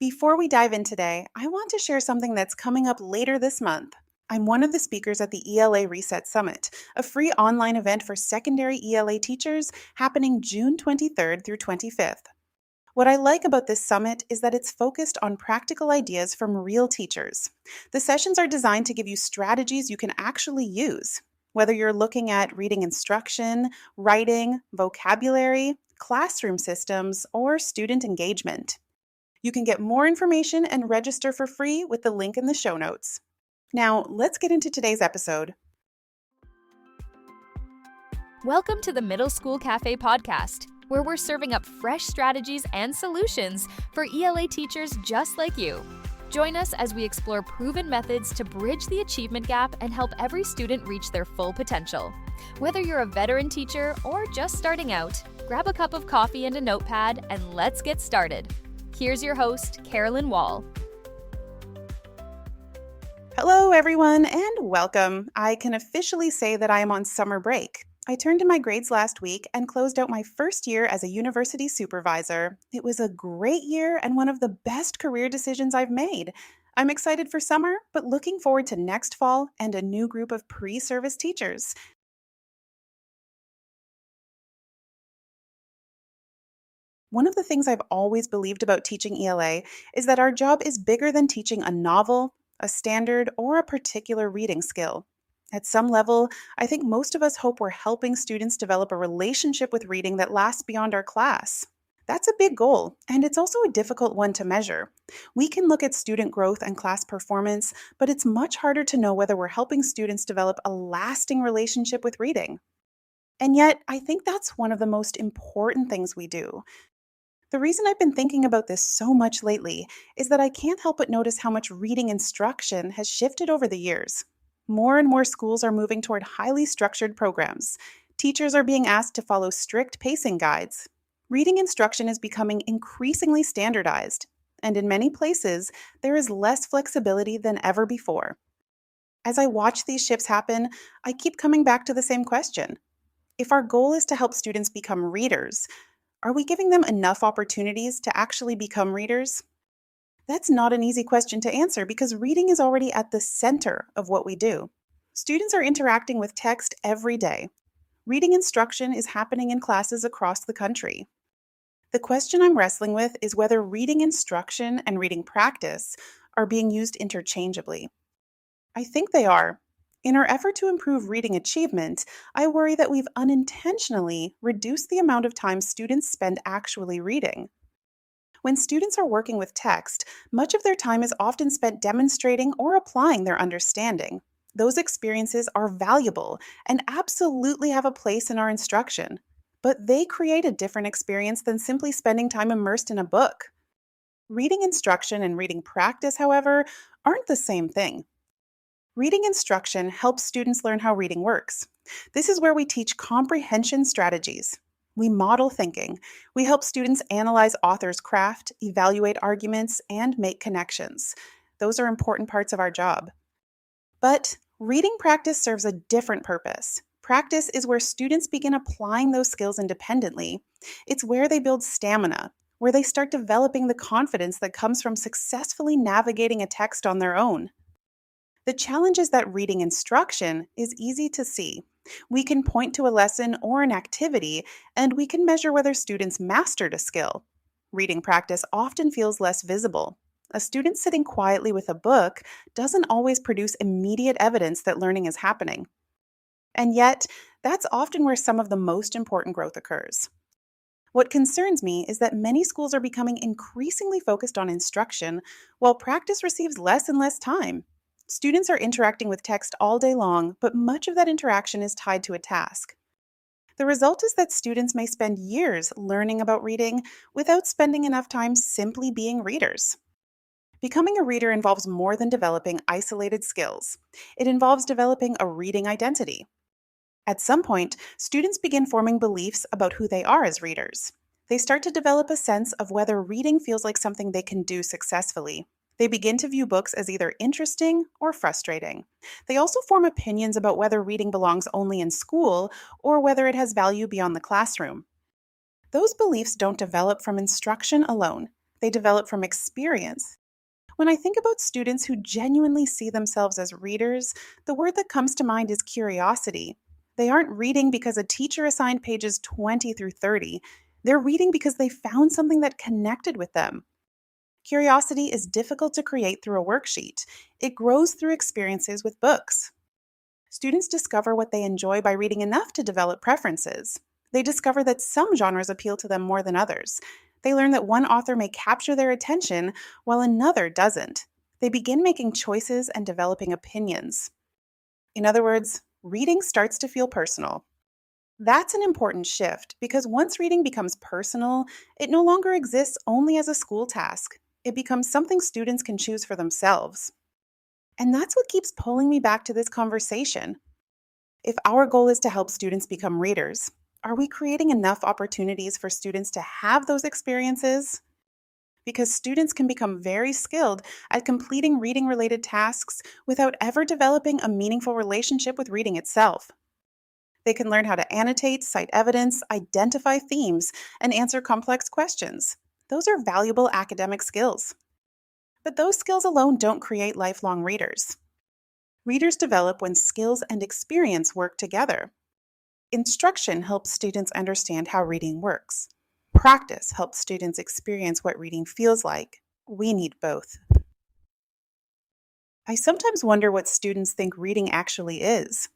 Before we dive in today, I want to share something that's coming up later this month. I'm one of the speakers at the ELA Reset Summit, a free online event for secondary ELA teachers happening June 23rd through 25th. What I like about this summit is that it's focused on practical ideas from real teachers. The sessions are designed to give you strategies you can actually use, whether you're looking at reading instruction, writing, vocabulary, classroom systems, or student engagement. You can get more information and register for free with the link in the show notes. Now, let's get into today's episode. Welcome to the Middle School Cafe podcast, where we're serving up fresh strategies and solutions for ELA teachers just like you. Join us as we explore proven methods to bridge the achievement gap and help every student reach their full potential. Whether you're a veteran teacher or just starting out, grab a cup of coffee and a notepad and let's get started. Here's your host, Carolyn Wall. Hello, everyone, and welcome. I can officially say that I am on summer break. I turned in my grades last week and closed out my first year as a university supervisor. It was a great year and one of the best career decisions I've made. I'm excited for summer, but looking forward to next fall and a new group of pre-service teachers. One of the things I've always believed about teaching ELA is that our job is bigger than teaching a novel, a standard, or a particular reading skill. At some level, I think most of us hope we're helping students develop a relationship with reading that lasts beyond our class. That's a big goal, and it's also a difficult one to measure. We can look at student growth and class performance, but it's much harder to know whether we're helping students develop a lasting relationship with reading. And yet, I think that's one of the most important things we do. The reason I've been thinking about this so much lately is that I can't help but notice how much reading instruction has shifted over the years. More and more schools are moving toward highly structured programs. Teachers are being asked to follow strict pacing guides. Reading instruction is becoming increasingly standardized, and in many places, there is less flexibility than ever before. As I watch these shifts happen, I keep coming back to the same question. If our goal is to help students become readers, are we giving them enough opportunities to actually become readers? That's not an easy question to answer because reading is already at the center of what we do. Students are interacting with text every day. Reading instruction is happening in classes across the country. The question I'm wrestling with is whether reading instruction and reading practice are being used interchangeably. I think they are. In our effort to improve reading achievement, I worry that we've unintentionally reduced the amount of time students spend actually reading. When students are working with text, much of their time is often spent demonstrating or applying their understanding. Those experiences are valuable and absolutely have a place in our instruction, but they create a different experience than simply spending time immersed in a book. Reading instruction and reading practice, however, aren't the same thing. Reading instruction helps students learn how reading works. This is where we teach comprehension strategies. We model thinking. We help students analyze authors' craft, evaluate arguments, and make connections. Those are important parts of our job. But reading practice serves a different purpose. Practice is where students begin applying those skills independently. It's where they build stamina, where they start developing the confidence that comes from successfully navigating a text on their own. The challenge is that reading instruction is easy to see. We can point to a lesson or an activity, and we can measure whether students mastered a skill. Reading practice often feels less visible. A student sitting quietly with a book doesn't always produce immediate evidence that learning is happening. And yet, that's often where some of the most important growth occurs. What concerns me is that many schools are becoming increasingly focused on instruction, while practice receives less and less time. Students are interacting with text all day long, but much of that interaction is tied to a task. The result is that students may spend years learning about reading without spending enough time simply being readers. Becoming a reader involves more than developing isolated skills. It involves developing a reading identity. At some point, students begin forming beliefs about who they are as readers. They start to develop a sense of whether reading feels like something they can do successfully. They begin to view books as either interesting or frustrating. They also form opinions about whether reading belongs only in school or whether it has value beyond the classroom. Those beliefs don't develop from instruction alone. They develop from experience. When I think about students who genuinely see themselves as readers, the word that comes to mind is curiosity. They aren't reading because a teacher assigned pages 20 through 30. They're reading because they found something that connected with them. Curiosity is difficult to create through a worksheet. It grows through experiences with books. Students discover what they enjoy by reading enough to develop preferences. They discover that some genres appeal to them more than others. They learn that one author may capture their attention while another doesn't. They begin making choices and developing opinions. In other words, reading starts to feel personal. That's an important shift because once reading becomes personal, it no longer exists only as a school task. It becomes something students can choose for themselves. And that's what keeps pulling me back to this conversation. If our goal is to help students become readers, are we creating enough opportunities for students to have those experiences? Because students can become very skilled at completing reading related tasks without ever developing a meaningful relationship with reading itself. They can learn how to annotate, cite evidence, identify themes, and answer complex questions. Those are valuable academic skills. But those skills alone don't create lifelong readers. Readers develop when skills and experience work together. Instruction helps students understand how reading works. Practice helps students experience what reading feels like. We need both. I sometimes wonder what students think reading actually is.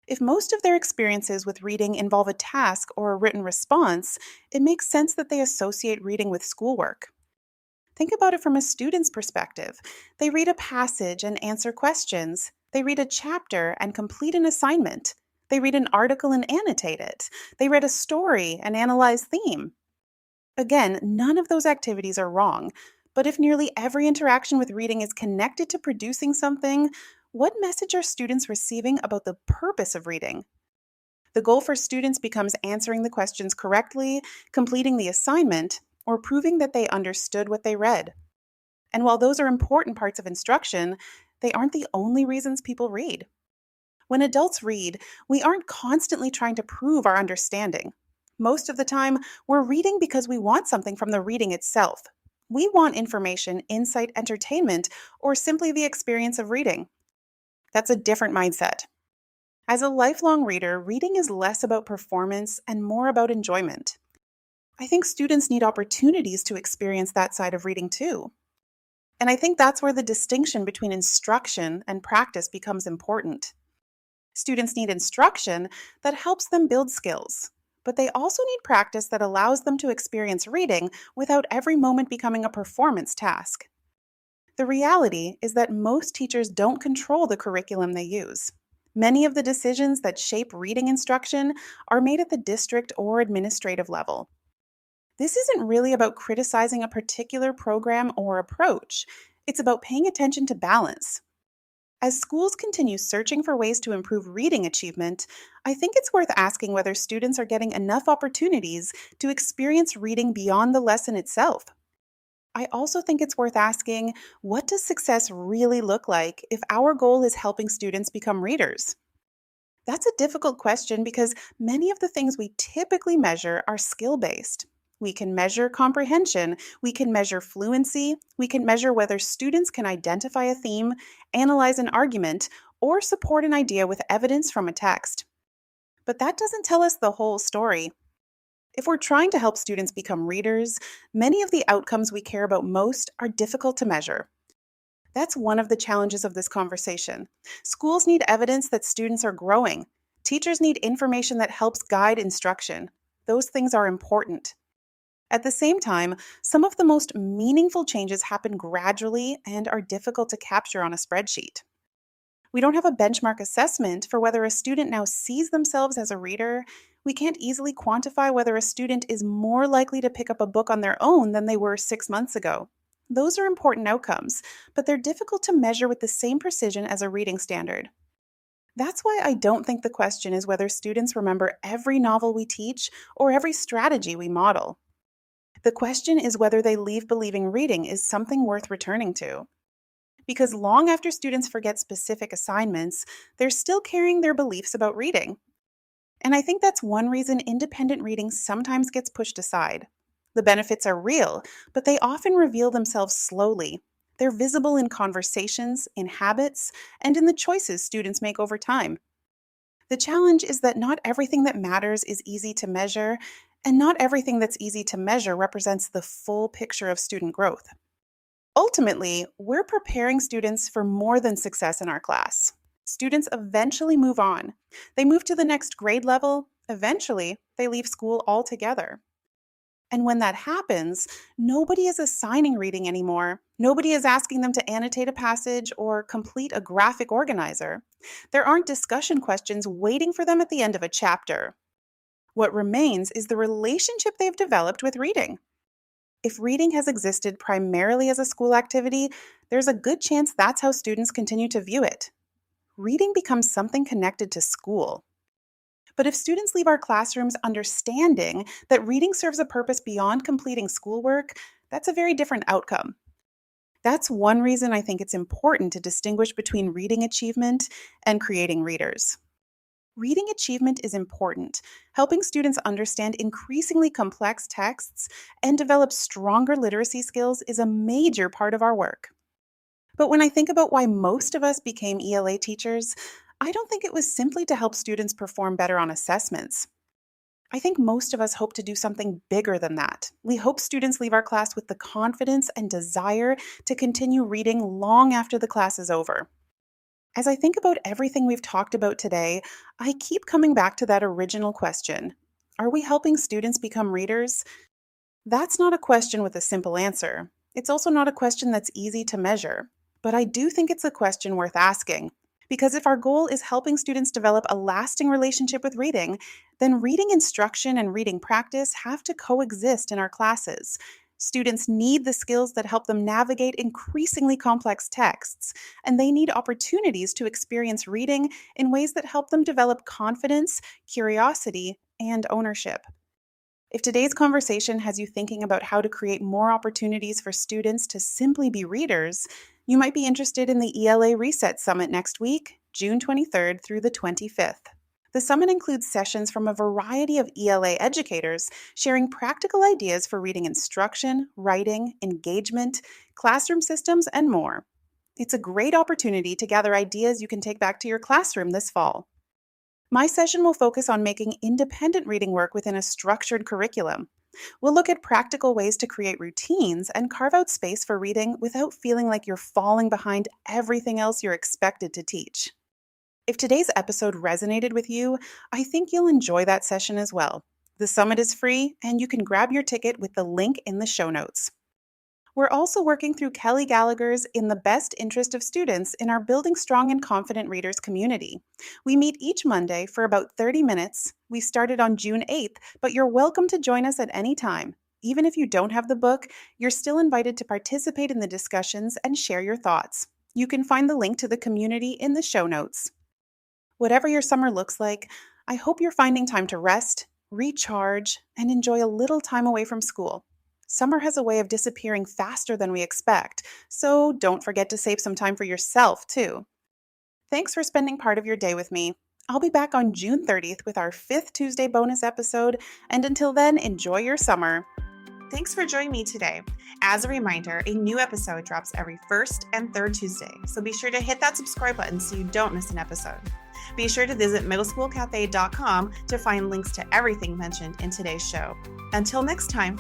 If most of their experiences with reading involve a task or a written response, it makes sense that they associate reading with schoolwork. Think about it from a student's perspective. They read a passage and answer questions. They read a chapter and complete an assignment. They read an article and annotate it. They read a story and analyze theme. Again, none of those activities are wrong, but if nearly every interaction with reading is connected to producing something, what message are students receiving about the purpose of reading? The goal for students becomes answering the questions correctly, completing the assignment, or proving that they understood what they read. And while those are important parts of instruction, they aren't the only reasons people read. When adults read, we aren't constantly trying to prove our understanding. Most of the time, we're reading because we want something from the reading itself. We want information, insight, entertainment, or simply the experience of reading. That's a different mindset. As a lifelong reader, reading is less about performance and more about enjoyment. I think students need opportunities to experience that side of reading too. And I think that's where the distinction between instruction and practice becomes important. Students need instruction that helps them build skills, but they also need practice that allows them to experience reading without every moment becoming a performance task. The reality is that most teachers don't control the curriculum they use. Many of the decisions that shape reading instruction are made at the district or administrative level. This isn't really about criticizing a particular program or approach. It's about paying attention to balance. As schools continue searching for ways to improve reading achievement, I think it's worth asking whether students are getting enough opportunities to experience reading beyond the lesson itself. I also think it's worth asking, what does success really look like if our goal is helping students become readers? That's a difficult question because many of the things we typically measure are skill based. We can measure comprehension, we can measure fluency, we can measure whether students can identify a theme, analyze an argument, or support an idea with evidence from a text. But that doesn't tell us the whole story. If we're trying to help students become readers, many of the outcomes we care about most are difficult to measure. That's one of the challenges of this conversation. Schools need evidence that students are growing. Teachers need information that helps guide instruction. Those things are important. At the same time, some of the most meaningful changes happen gradually and are difficult to capture on a spreadsheet. We don't have a benchmark assessment for whether a student now sees themselves as a reader. We can't easily quantify whether a student is more likely to pick up a book on their own than they were 6 months ago. Those are important outcomes, but they're difficult to measure with the same precision as a reading standard. That's why I don't think the question is whether students remember every novel we teach or every strategy we model. The question is whether they leave believing reading is something worth returning to. Because long after students forget specific assignments, they're still carrying their beliefs about reading. And I think that's one reason independent reading sometimes gets pushed aside. The benefits are real, but they often reveal themselves slowly. They're visible in conversations, in habits, and in the choices students make over time. The challenge is that not everything that matters is easy to measure, and not everything that's easy to measure represents the full picture of student growth. Ultimately, we're preparing students for more than success in our class. Students eventually move on. They move to the next grade level. Eventually, they leave school altogether. And when that happens, nobody is assigning reading anymore. Nobody is asking them to annotate a passage or complete a graphic organizer. There aren't discussion questions waiting for them at the end of a chapter. What remains is the relationship they've developed with reading. If reading has existed primarily as a school activity, there's a good chance that's how students continue to view it. Reading becomes something connected to school. But if students leave our classrooms understanding that reading serves a purpose beyond completing schoolwork, that's a very different outcome. That's one reason I think it's important to distinguish between reading achievement and creating readers. Reading achievement is important, helping students understand increasingly complex texts and develop stronger literacy skills is a major part of our work. But when I think about why most of us became ELA teachers, I don't think it was simply to help students perform better on assessments. I think most of us hope to do something bigger than that. We hope students leave our class with the confidence and desire to continue reading long after the class is over. As I think about everything we've talked about today, I keep coming back to that original question. Are we helping students become readers? That's not a question with a simple answer. It's also not a question that's easy to measure. But I do think it's a question worth asking. Because if our goal is helping students develop a lasting relationship with reading, then reading instruction and reading practice have to coexist in our classes. Students need the skills that help them navigate increasingly complex texts, and they need opportunities to experience reading in ways that help them develop confidence, curiosity, and ownership. If today's conversation has you thinking about how to create more opportunities for students to simply be readers, you might be interested in the ELA Reset Summit next week, June 23rd through the 25th. The summit includes sessions from a variety of ELA educators sharing practical ideas for reading instruction, writing, engagement, classroom systems, and more. It's a great opportunity to gather ideas you can take back to your classroom this fall. My session will focus on making independent reading work within a structured curriculum. We'll look at practical ways to create routines and carve out space for reading without feeling like you're falling behind everything else you're expected to teach. If today's episode resonated with you, I think you'll enjoy that session as well. The summit is free, and you can grab your ticket with the link in the show notes. We're also working through Kelly Gallagher's In the Best Interest of Students in our Building Strong and Confident Readers community. We meet each Monday for about 30 minutes. We started on June 8th, but you're welcome to join us at any time. Even if you don't have the book, you're still invited to participate in the discussions and share your thoughts. You can find the link to the community in the show notes. Whatever your summer looks like, I hope you're finding time to rest, recharge, and enjoy a little time away from school. Summer has a way of disappearing faster than we expect, so don't forget to save some time for yourself, too. Thanks for spending part of your day with me. I'll be back on June 30th with our 5th Tuesday bonus episode, and until then, enjoy your summer. Thanks for joining me today. As a reminder, a new episode drops every first and third Tuesday, so be sure to hit that subscribe button so you don't miss an episode. Be sure to visit middleschoolcafe.com to find links to everything mentioned in today's show. Until next time.